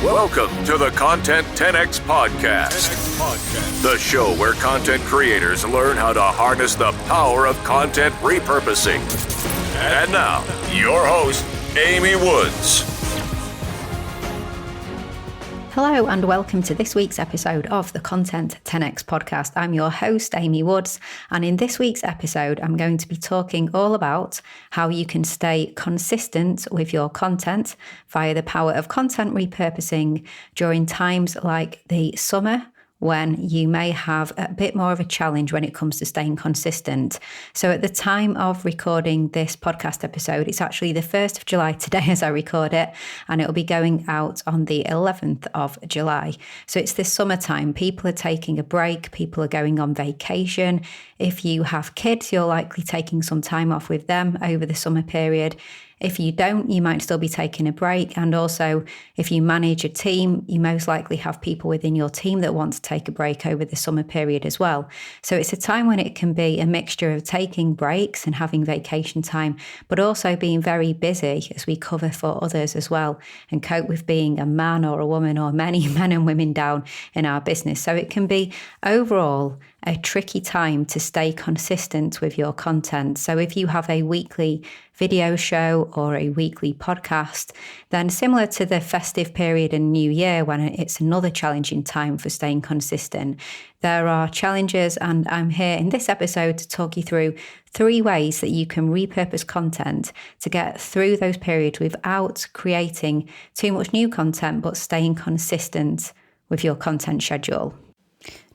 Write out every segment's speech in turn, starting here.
Welcome to the Content 10X Podcast, the show where content creators learn how to harness the power of content repurposing. And now, your host, Amy Woods. Hello and welcome to this week's episode of the Content 10X Podcast. I'm your host, Amy Woods, and in this week's episode, I'm going to be talking all about how you can stay consistent with your content via the power of content repurposing during times like the summer, when you may have a bit more of a challenge when it comes to staying consistent. So at the time of recording this podcast episode, it's actually the 1st of July today as I record it, and it'll be going out on the 11th of July. So it's the summertime. People are taking a break. People are going on vacation. If you have kids, you're likely taking some time off with them over the summer period. If you don't, you might still be taking a break. And also, if you manage a team, you most likely have people within your team that want to take a break over the summer period as well. So it's a time when it can be a mixture of taking breaks and having vacation time, but also being very busy as we cover for others as well and cope with being a man or a woman or many men and women down in our business. So it can be overall a tricky time to stay consistent with your content. So if you have a weekly video show or a weekly podcast, then similar to the festive period and New Year, when it's another challenging time for staying consistent, there are challenges, and I'm here in this episode to talk you through 3 ways that you can repurpose content to get through those periods without creating too much new content, but staying consistent with your content schedule.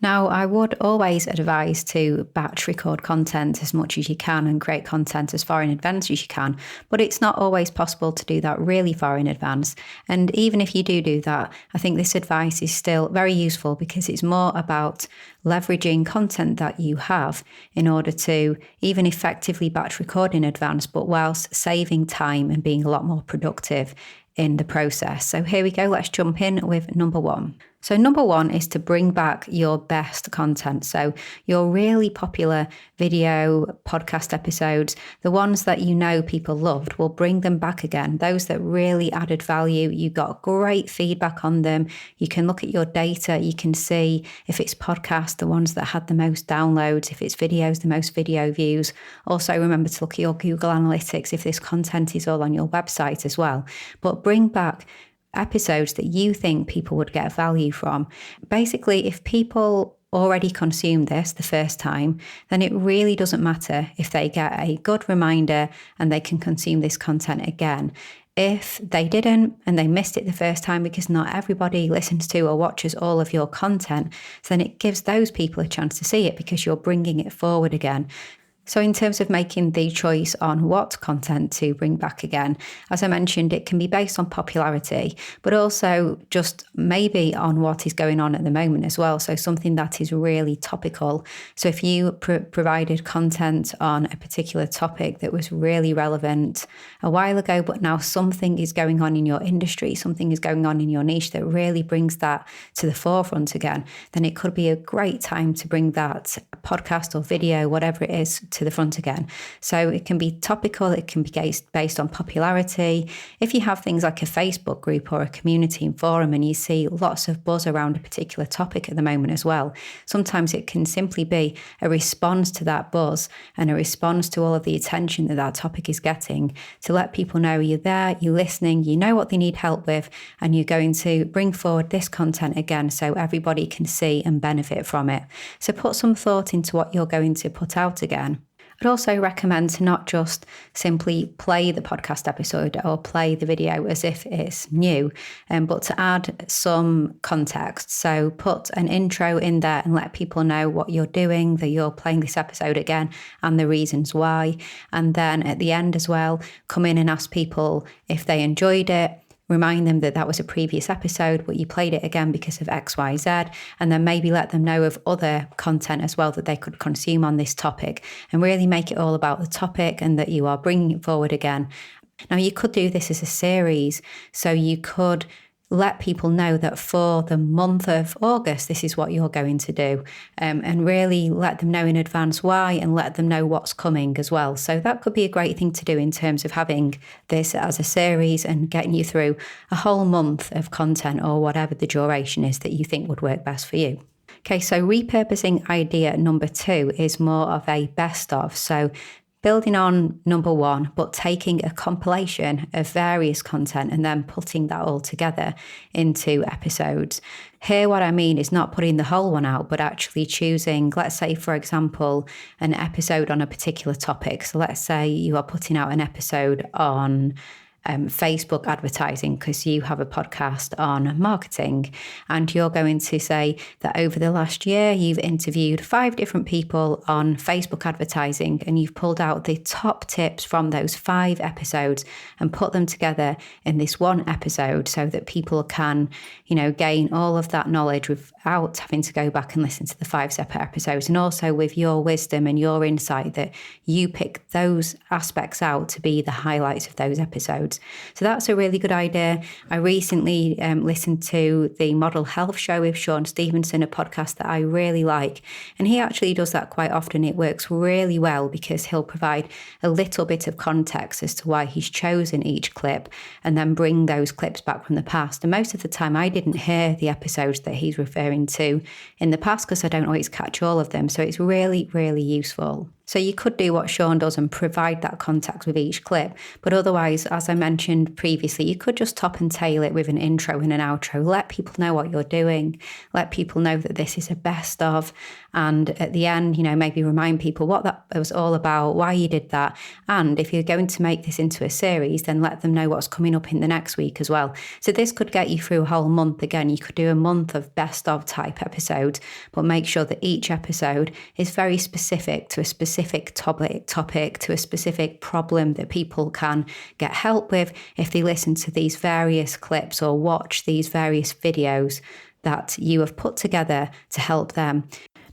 Now, I would always advise to batch record content as much as you can and create content as far in advance as you can, but it's not always possible to do that really far in advance. And even if you do that, I think this advice is still very useful because it's more about leveraging content that you have in order to even effectively batch record in advance, but whilst saving time and being a lot more productive in the process. So here we go. Let's jump in with number 1. So number 1 is to bring back your best content. So your really popular video podcast episodes, the ones that you know people loved, will bring them back again. Those that really added value, you got great feedback on them. You can look at your data. You can see if it's podcasts, the ones that had the most downloads, if it's videos, the most video views. Also remember to look at your Google Analytics if this content is all on your website as well. But bring back episodes that you think people would get value from. Basically, if people already consumed this the first time, then it really doesn't matter if they get a good reminder and they can consume this content again. If they didn't and they missed it the first time, because not everybody listens to or watches all of your content, then it gives those people a chance to see it because you're bringing it forward again. So in terms of making the choice on what content to bring back again, as I mentioned, it can be based on popularity, but also just maybe on what is going on at the moment as well. So something that is really topical. So if you provided content on a particular topic that was really relevant a while ago, but now something is going on in your industry, something is going on in your niche that really brings that to the forefront again, then it could be a great time to bring that podcast or video, whatever it is, to the front again. So it can be topical, it can be based on popularity. If you have things like a Facebook group or a community and forum and you see lots of buzz around a particular topic at the moment as well, sometimes it can simply be a response to that buzz and a response to all of the attention that that topic is getting to let people know you're there, you're listening, you know what they need help with, and you're going to bring forward this content again so everybody can see and benefit from it. So put some thought into what you're going to put out again. I'd also recommend to not just simply play the podcast episode or play the video as if it's new, but to add some context. So put an intro in there and let people know what you're doing, that you're playing this episode again and the reasons why. And then at the end as well, come in and ask people if they enjoyed it. Remind them that that was a previous episode, but you played it again because of X, Y, Z, and then maybe let them know of other content as well that they could consume on this topic and really make it all about the topic and that you are bringing it forward again. Now, you could do this as a series, so you could let people know that for the month of August, this is what you're going to do, and really let them know in advance why, and let them know what's coming as well. So that could be a great thing to do in terms of having this as a series and getting you through a whole month of content, or whatever the duration is that you think would work best for you. Okay, so repurposing idea number 2 is more of a best of. So building on number 1, but taking a compilation of various content and then putting that all together into episodes. Here, what I mean is not putting the whole one out, but actually choosing, let's say, for example, an episode on a particular topic. So let's say you are putting out an episode on Facebook advertising because you have a podcast on marketing, and you're going to say that over the last year you've interviewed 5 different people on Facebook advertising, and you've pulled out the top tips from those 5 episodes and put them together in this one episode so that people can, gain all of that knowledge without having to go back and listen to the 5 separate episodes, and also with your wisdom and your insight that you pick those aspects out to be the highlights of those episodes. So that's a really good idea. I recently listened to the Model Health Show with Sean Stevenson, a podcast that I really like. And he actually does that quite often. It works really well because he'll provide a little bit of context as to why he's chosen each clip and then bring those clips back from the past. And most of the time I didn't hear the episodes that he's referring to in the past because I don't always catch all of them. So it's really, really useful. So you could do what Sean does and provide that context with each clip. But otherwise, as I mentioned previously, you could just top and tail it with an intro and an outro. Let people know what you're doing. Let people know that this is a best of. And at the end, maybe remind people what that was all about, why you did that. And if you're going to make this into a series, then let them know what's coming up in the next week as well. So this could get you through a whole month. Again, you could do a month of best of type episodes, but make sure that each episode is very specific to a specific topic, to a specific problem that people can get help with if they listen to these various clips or watch these various videos that you have put together to help them.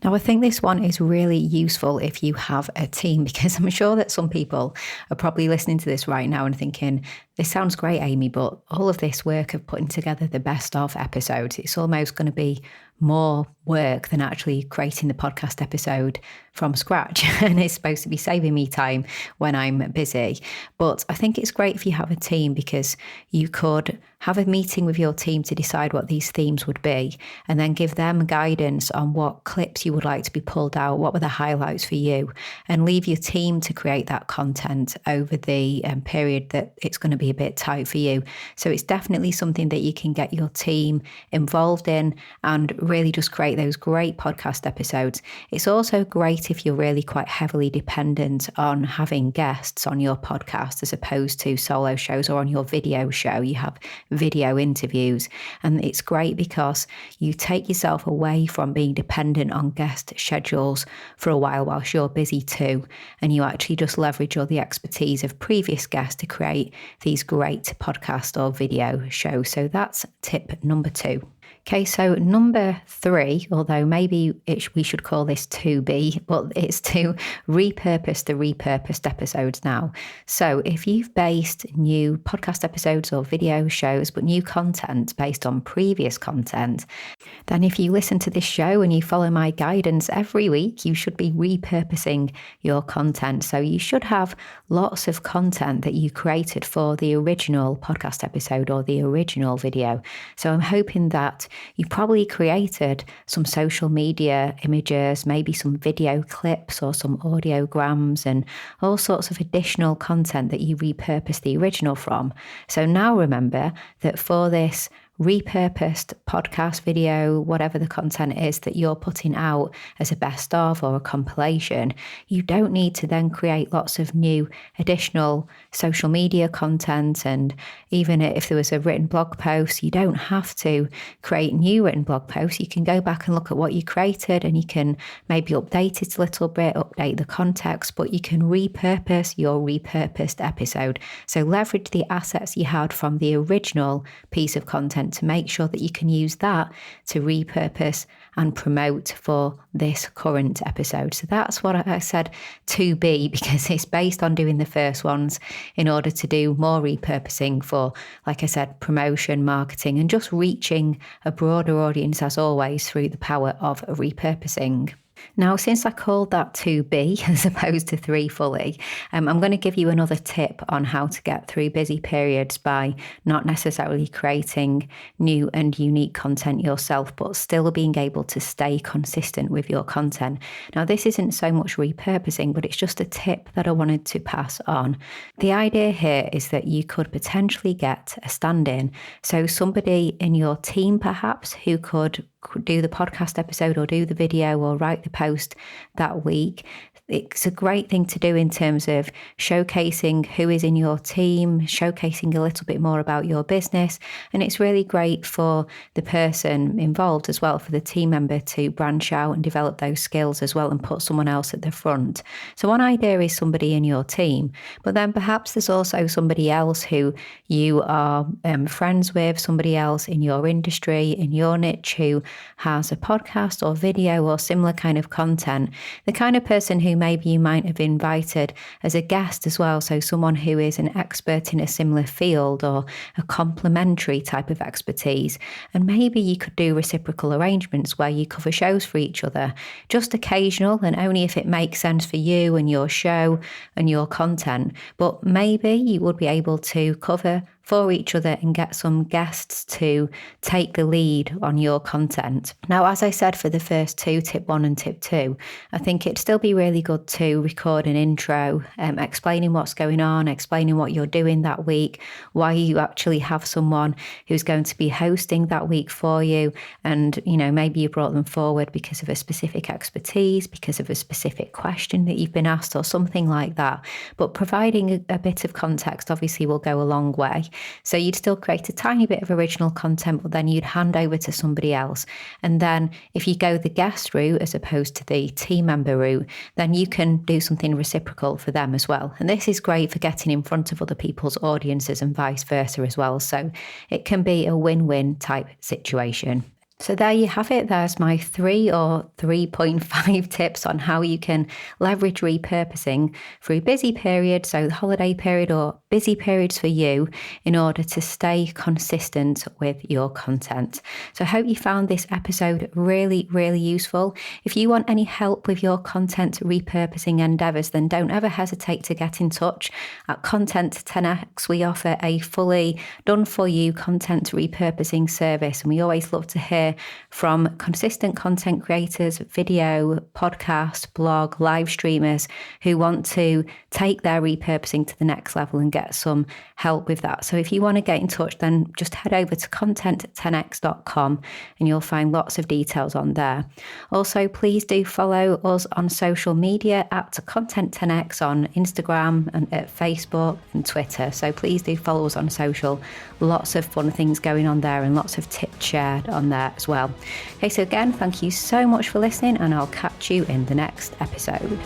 Now, I think this one is really useful if you have a team, because I'm sure that some people are probably listening to this right now and thinking, this sounds great, Amy, but all of this work of putting together the best of episodes, it's almost going to be more work than actually creating the podcast episode from scratch. And it's supposed to be saving me time when I'm busy. But I think it's great if you have a team, because you could have a meeting with your team to decide what these themes would be, and then give them guidance on what clips you would like to be pulled out, what were the highlights for you, and leave your team to create that content over the period that it's going to be a bit tight for you. So it's definitely something that you can get your team involved in and really just create those great podcast episodes. It's also great if you're really quite heavily dependent on having guests on your podcast as opposed to solo shows, or on your video show, you have video interviews. And it's great because you take yourself away from being dependent on guest schedules for a while whilst you're busy too. And you actually just leverage all the expertise of previous guests to create these great podcast or video shows. So that's tip number 2. Okay, so number 3, although maybe we should call this 2B, but it's to repurpose the repurposed episodes now. So if you've based new podcast episodes or video shows, but new content based on previous content, then if you listen to this show and you follow my guidance every week, you should be repurposing your content. So you should have lots of content that you created for the original podcast episode or the original video. So I'm hoping that you probably created some social media images, maybe some video clips or some audiograms and all sorts of additional content that you repurposed the original from. So now remember that for this repurposed podcast, video, whatever the content is that you're putting out as a best of or a compilation, you don't need to then create lots of new additional social media content. And even if there was a written blog post, you don't have to create new written blog posts. You can go back and look at what you created and you can maybe update it a little bit, update the context, but you can repurpose your repurposed episode. So leverage the assets you had from the original piece of content content to make sure that you can use that to repurpose and promote for this current episode. So that's what I said to be, because it's based on doing the first ones in order to do more repurposing for, like I said, promotion, marketing, and just reaching a broader audience as always through the power of repurposing. Now, since I called that 2B as opposed to 3 fully, I'm going to give you another tip on how to get through busy periods by not necessarily creating new and unique content yourself, but still being able to stay consistent with your content. Now, this isn't so much repurposing, but it's just a tip that I wanted to pass on. The idea here is that you could potentially get a stand-in. So somebody in your team, perhaps, who could do the podcast episode or do the video or write the post that week. It's a great thing to do in terms of showcasing who is in your team, showcasing a little bit more about your business. And it's really great for the person involved as well, for the team member to branch out and develop those skills as well and put someone else at the front. So one idea is somebody in your team, but then perhaps there's also somebody else who you are friends with, somebody else in your industry, in your niche, who has a podcast or video or similar kind of content, the kind of person who maybe you might have invited as a guest as well. So someone who is an expert in a similar field or a complementary type of expertise. And maybe you could do reciprocal arrangements where you cover shows for each other, just occasional and only if it makes sense for you and your show and your content. But maybe you would be able to cover for each other and get some guests to take the lead on your content. Now, as I said for the first two, tip 1 and tip 2, I think it'd still be really good to record an intro, explaining what's going on, explaining what you're doing that week, why you actually have someone who's going to be hosting that week for you. And, maybe you brought them forward because of a specific expertise, because of a specific question that you've been asked or something like that. But providing a bit of context obviously will go a long way. So you'd still create a tiny bit of original content, but then you'd hand over to somebody else. And then if you go the guest route as opposed to the team member route, then you can do something reciprocal for them as well. And this is great for getting in front of other people's audiences and vice versa as well. So it can be a win-win type situation. So there you have it. There's my 3 or 3.5 tips on how you can leverage repurposing through busy periods, so the holiday period or busy periods for you, in order to stay consistent with your content. So I hope you found this episode really, really useful. If you want any help with your content repurposing endeavors, then don't ever hesitate to get in touch. At Content 10X, we offer a fully done for you content repurposing service, and we always love to hear from consistent content creators, video, podcast, blog, live streamers who want to take their repurposing to the next level and get some help with that. So if you want to get in touch, then just head over to content10x.com and you'll find lots of details on there. Also, please do follow us on social media at Content10x on Instagram and at Facebook and Twitter. So please do follow us on social. Lots of fun things going on there and lots of tips shared on there as well. Okay, so again, thank you so much for listening, and I'll catch you in the next episode.